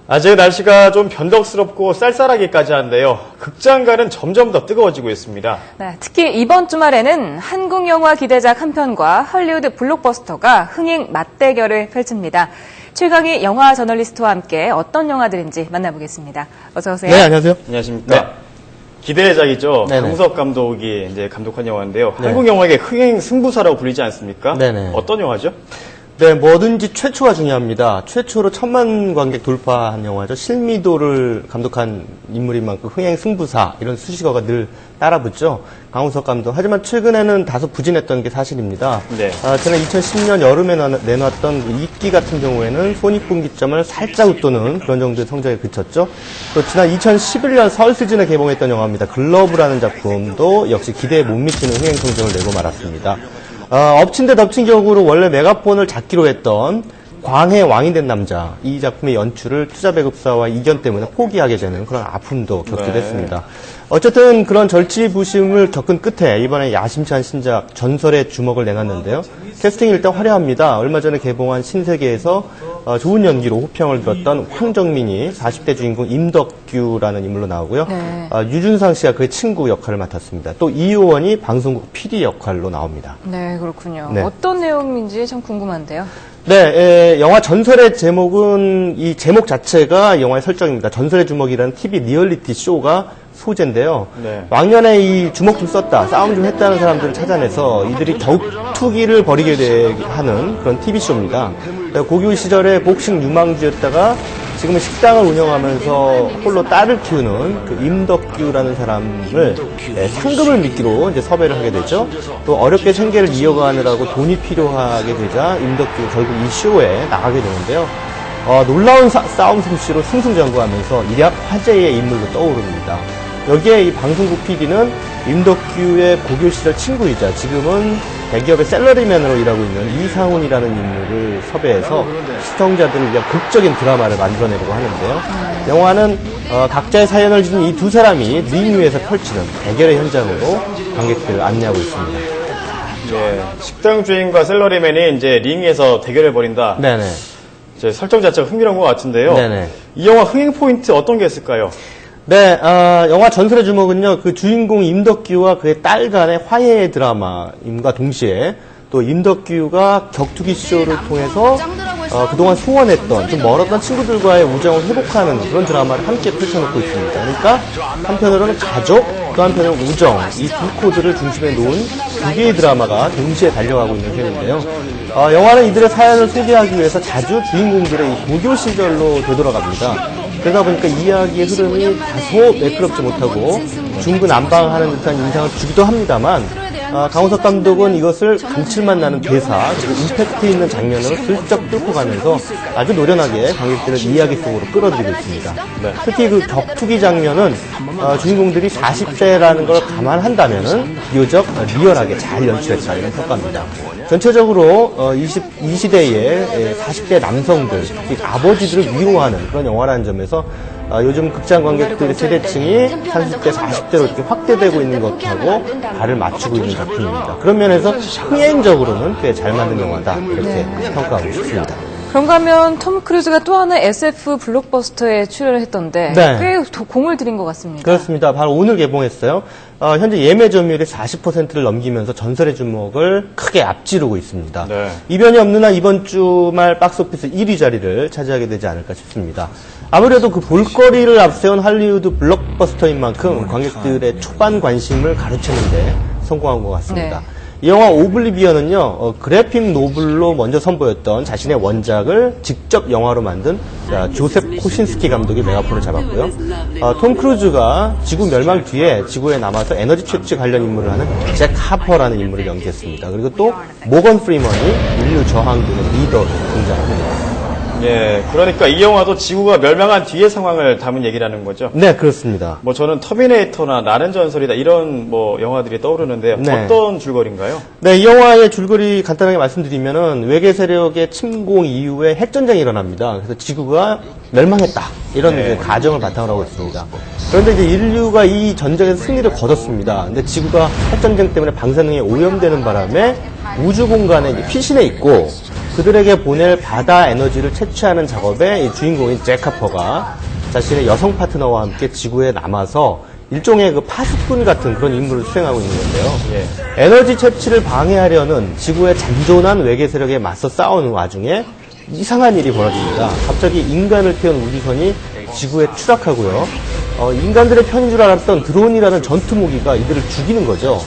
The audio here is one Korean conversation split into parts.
아직 날씨가 좀 변덕스럽고 쌀쌀하기까지 한데요. 극장가는 점점 더 뜨거워지고 있습니다. 네, 특히 이번 주말에는 한국 영화 기대작 한 편과 할리우드 블록버스터가 흥행 맞대결을 펼칩니다. 최강희 영화 저널리스트와 함께 어떤 영화들인지 만나보겠습니다. 어서 오세요. 네, 안녕하세요. 안녕하십니까. 네. 기대작이죠. 네네. 강우석 감독이 이제 감독한 영화인데요. 네. 한국 영화의 흥행 승부사라고 불리지 않습니까? 네네. 어떤 영화죠? 네, 뭐든지 최초가 중요합니다. 최초로 1000만 관객 돌파한 영화죠. 실미도를 감독한 인물인 만큼 흥행 승부사 이런 수식어가 늘 따라붙죠. 강우석 감독. 하지만 최근에는 다소 부진했던 게 사실입니다. 네. 지난 2010년 여름에 내놨던 이끼 같은 경우에는 손익분기점을 살짝 웃도는 그런 정도의 성적에 그쳤죠. 또 지난 2011년 설 시즌에 개봉했던 영화입니다. 글러브라는 작품도 역시 기대에 못 미치는 흥행 성적을 내고 말았습니다. 엎친 데 덮친 격으로 원래 메가폰을 잡기로 했던 광해 왕이 된 남자, 이 작품의 연출을 투자배급사와 이견 때문에 포기하게 되는 그런 아픔도 겪기도 네. 했습니다. 어쨌든 그런 절치부심을 겪은 끝에 이번에 야심찬 신작 전설의 주먹을 내놨는데요. 캐스팅이 일단 화려합니다. 얼마 전에 개봉한 신세계에서 좋은 연기로 호평을 들었던 황정민이 40대 주인공 임덕규라는 인물로 나오고요. 네. 유준상 씨가 그의 친구 역할을 맡았습니다. 또 이효원이 방송국 PD 역할로 나옵니다. 네, 그렇군요. 네. 어떤 내용인지 참 궁금한데요. 네, 영화 전설의 제목은 이 제목 자체가 영화의 설정입니다. 전설의 주먹이라는 TV 리얼리티 쇼가 소재인데요. 네. 왕년에 이 주먹 좀 썼다, 싸움 좀 했다는 사람들을 찾아내서 이들이 격투기를 벌이게 하는 그런 TV쇼입니다. 고교 시절에 복싱 유망주였다가 지금은 식당을 운영하면서 홀로 딸을 키우는 그 임덕규라는 사람을 상금을 미끼로 이제 섭외를 하게 되죠. 또 어렵게 생계를 이어가느라고 돈이 필요하게 되자 임덕규가 결국 이 쇼에 나가게 되는데요. 놀라운 싸움 솜씨로 승승장구하면서 일약 화제의 인물로 떠오릅니다. 여기에 이 방송국 PD는 임덕규의 고교 시절 친구이자 지금은 대기업의 셀러리맨으로 일하고 있는 이상훈이라는 인물을 섭외해서 시청자들을 위한 극적인 드라마를 만들어내려고 하는데요. 영화는 각자의 사연을 지닌 이 두 사람이 링 위에서 펼치는 대결의 현장으로 관객들을 안내하고 있습니다. 네. 식당 주인과 셀러리맨이 이제 링에서 대결을 벌인다. 네네. 이제 설정 자체가 흥미로운 것 같은데요. 네네. 이 영화 흥행 포인트 어떤 게 있을까요? 네, 영화 전설의 주먹은요, 그 주인공 임덕규와 그의 딸 간의 화해 드라마임과 동시에 또 임덕규가 격투기 쇼를 통해서 그동안 소원했던 좀 멀었던 친구들과의 우정을 회복하는 그런 드라마를 함께 펼쳐놓고 있습니다. 그러니까 한편으로는 가족, 또 한편으로는 우정, 이 두 코드를 중심에 놓은 두 개의 드라마가 동시에 달려가고 있는 셈인데요. 영화는 이들의 사연을 소개하기 위해서 자주 주인공들의 이 고교 시절로 되돌아갑니다. 그러다 보니까 이야기의 흐름이 다소 매끄럽지 못하고 중구난방하는 듯한 인상을 주기도 합니다만 강우석 감독은 이것을 감칠맛 나는 대사 그리고 임팩트 있는 장면으로 슬쩍 뚫고 가면서 아주 노련하게 관객들을 이야기 속으로 끌어들이고 있습니다. 네. 특히 그 격투기 장면은 주인공들이 40대라는 걸 감안한다면은 비교적 리얼하게 잘 연출했다 이런 평가입니다. 전체적으로 이 시대의 40대 남성들, 특히 아버지들을 위로하는 그런 영화라는 점에서 요즘 극장 관객들의 세대층이 30대, 40대로 이렇게 확대되고 있는 것하고 발을 맞추고 있는 작품입니다. 그런 면에서 흥행적으로는 꽤 잘 만든 영화다 이렇게 평가하고 싶습니다. 그런가 하면 톰 크루즈가 또 하나 SF 블록버스터에 출연을 했던데 네. 꽤 공을 들인 것 같습니다. 그렇습니다. 바로 오늘 개봉했어요. 현재 예매 점유율이 40%를 넘기면서 전설의 주먹을 크게 앞지르고 있습니다. 네. 이변이 없는 한 이번 주말 박스오피스 1위 자리를 차지하게 되지 않을까 싶습니다. 아무래도 그 볼거리를 앞세운 할리우드 블록버스터인 만큼 관객들의 초반 관심을 가로채는데 성공한 것 같습니다. 네. 이 영화 오블리비언은요, 그래픽 노블로 먼저 선보였던 자신의 원작을 직접 영화로 만든 조셉 코신스키 감독이 메가폰을 잡았고요. 톰 크루즈가 지구 멸망 뒤에 지구에 남아서 에너지 채취 관련 임무를 하는 잭 하퍼라는 인물을 연기했습니다. 그리고 또 모건 프리먼이 인류 저항군의 리더로 등장합니다. 예, 그러니까 이 영화도 지구가 멸망한 뒤의 상황을 담은 얘기라는 거죠. 네, 그렇습니다. 뭐 저는 터미네이터나 나는 전설이다 이런 뭐 영화들이 떠오르는데요. 네. 어떤 줄거리인가요? 네, 이 영화의 줄거리 간단하게 말씀드리면은 외계 세력의 침공 이후에 핵전쟁이 일어납니다. 그래서 지구가 멸망했다. 이런 네. 이제 가정을 바탕으로 하고 있습니다. 그런데 이제 인류가 이 전쟁에서 승리를 거뒀습니다. 근데 지구가 핵전쟁 때문에 방사능에 오염되는 바람에 우주 공간에 이제 피신해 있고 그들에게 보낼 바다 에너지를 채취하는 작업에 이 주인공인 잭 하퍼가 자신의 여성 파트너와 함께 지구에 남아서 일종의 그 파수꾼 같은 그런 임무를 수행하고 있는 건데요. 에너지 채취를 방해하려는 지구의 잔존한 외계 세력에 맞서 싸우는 와중에 이상한 일이 벌어집니다. 갑자기 인간을 태운 우주선이 지구에 추락하고요. 인간들의 편인 줄 알았던 드론이라는 전투 무기가 이들을 죽이는 거죠.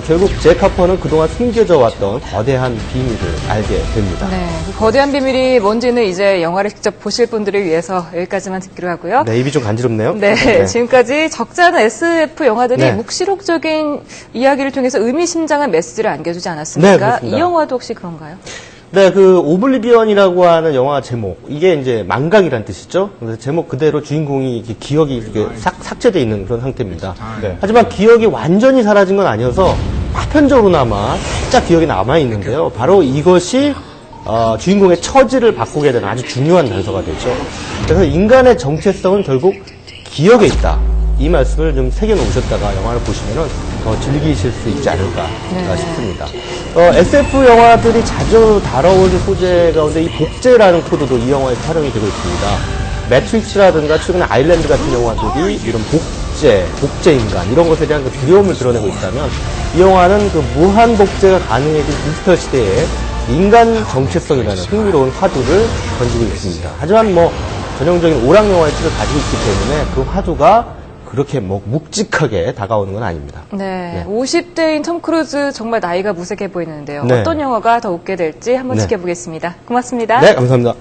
결국 잭 하퍼는 그동안 숨겨져 왔던 거대한 비밀을 알게 됩니다. 네, 그 거대한 비밀이 뭔지는 이제 영화를 직접 보실 분들을 위해서 여기까지만 듣기로 하고요. 네, 입이 좀 간지럽네요. 네, 지금까지 적지 않은 SF 영화들이 네. 묵시록적인 이야기를 통해서 의미심장한 메시지를 안겨주지 않았습니까? 네, 그렇습니다. 이 영화도 혹시 그런가요? 네, 그 오블리비언이라고 하는 영화 제목, 이게 이제 망각이란 뜻이죠. 그래서 제목 그대로 주인공이 이렇게 기억이 이렇게 삭제돼 있는 그런 상태입니다. 네. 하지만 기억이 완전히 사라진 건 아니어서 파편적으로나마 살짝 기억이 남아 있는데요. 바로 이것이 주인공의 처지를 바꾸게 되는 아주 중요한 단서가 되죠. 그래서 인간의 정체성은 결국 기억에 있다. 이 말씀을 좀 새겨놓으셨다가 영화를 보시면은 더 즐기실 수 있지 않을까 싶습니다. SF 영화들이 자주 다뤄오는 소재 가운데 이 복제라는 코드도 이 영화에서 활용이 되고 있습니다. 매트릭스라든가 최근에 아일랜드 같은 영화들이 이런 복제 인간 이런 것에 대한 그 두려움을 드러내고 있다면 이 영화는 그 무한 복제가 가능해진 디지털 시대에 인간 정체성이라는 흥미로운 화두를 던지고 있습니다. 하지만 뭐 전형적인 오락 영화의 틀을 가지고 있기 때문에 그 화두가 그렇게 묵직하게 다가오는 건 아닙니다. 네, 50대인 톰 크루즈 정말 나이가 무색해 보이는데요. 네. 어떤 영화가 더 웃게 될지 한번 네. 지켜보겠습니다. 고맙습니다. 네, 감사합니다.